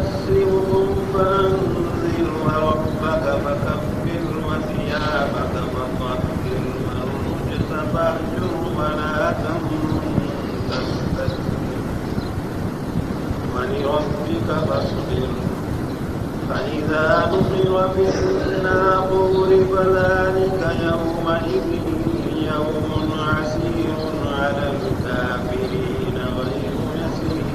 يسلمهم فأنذر وربك فكبر وثيابك فطهر والرجز فاهجر ولا تمن تستكبر ولربك فاصبر فإذا نقر في الناقور فذلك يومئذ يوم عسير على الكافرين غير يسير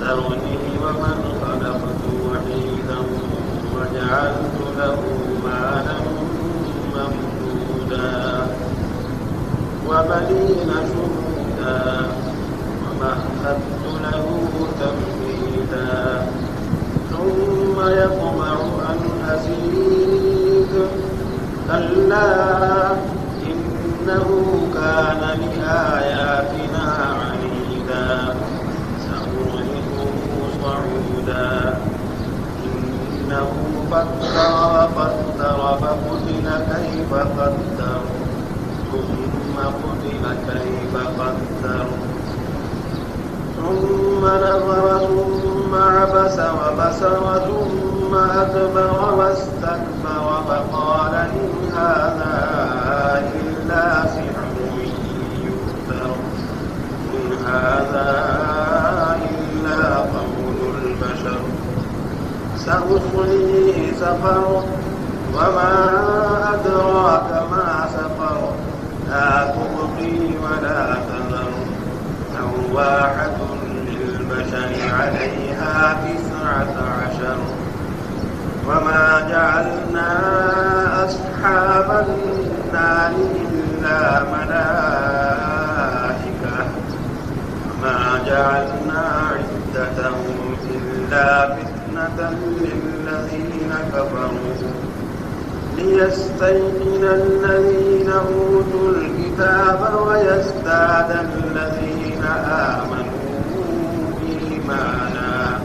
ذرني ومن خلقت وحيدا وجعلت له مالا ممدودا وبنين شهودا ومهدت له تمهيدا ثم يطمع أن أزيد كلا إنه كان لآياتنا عنيدا سأرهقه صعودا إنه فكر وقدر فقتل كيف قدر ثم قتل كيف قدر ثم نظر ثم عبس وبسر ثم أدبر واستكبر فقال إن هذا إلا سحر يؤثر إن هذا إلا قول البشر سأصليه سقر وما أدراك ما سقر لا تبقي ولا تذر لواحة للبشر عليها 19 وما جعلنا أصحاب النار إلا ملائكة وما جعلنا عدتهم إلا فتنة للذين كفروا ليستيقن الذين أوتوا الكتاب ويزداد الذين آمنوا إيمانا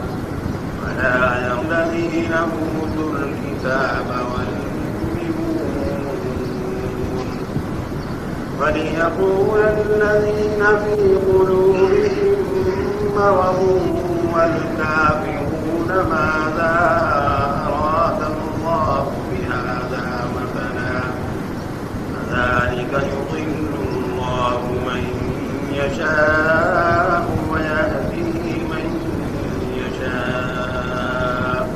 ولا يرى الذين أوتوا الكتاب والمؤمنون وليقول الذين في قلوبهم مرض والكافرون ماذا أراد الله بهذا مثلا كذلك يضل الله من يشاء ويهدي من يشاء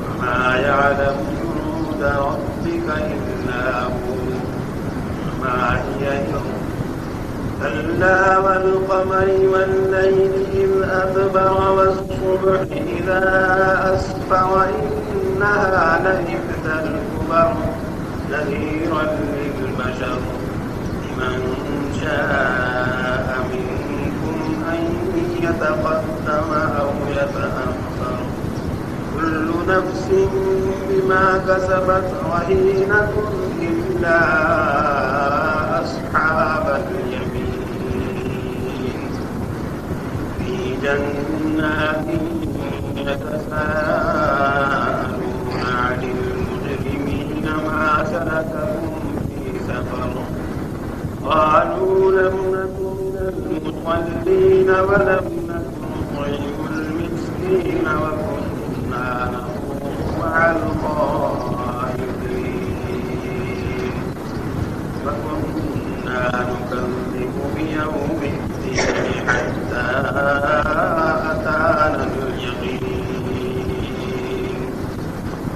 وما يعلم جنود ربك إلا هو وما هي يوم كلا والقمر والليل إذ أدبر والصبح إذا أسفر إنها لإحدى الكبر نذيرا للبشر لمن شاء منكم أن يتقدم أو يتأخر كل نفس بما كسبت رهينة إلا أصحاب اليمين في جنات يتساءلون عن المجرمين ما سلككم في سقر قالوا لم نك من المصلين ولم نك نطعم المسكين وكنا نخوض مع الخائضين وكنا نكذب بيوم الدين حتى أتانا اليقين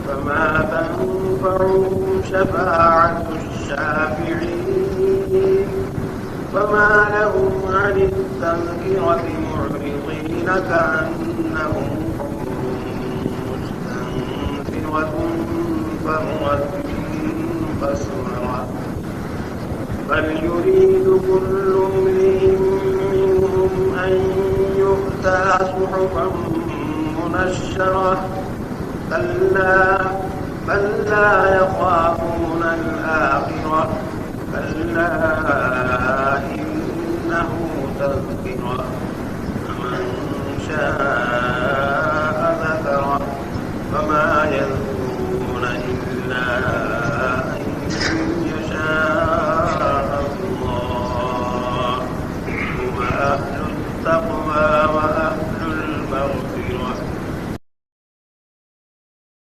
فما تنفعهم شفاعة الشافعين فما لهم عن التذكرة معرضين كأنهم حمر مستنفرة فرت من قسورة بل يريد كل امرئ منهم أن يؤتى صحفا منشرة كلا بل لا يخافون الآخرة كلا إنه تذكرة فمن شاء ذكره فما يذكرون إلا أن يشاء الله هو أهل التقوى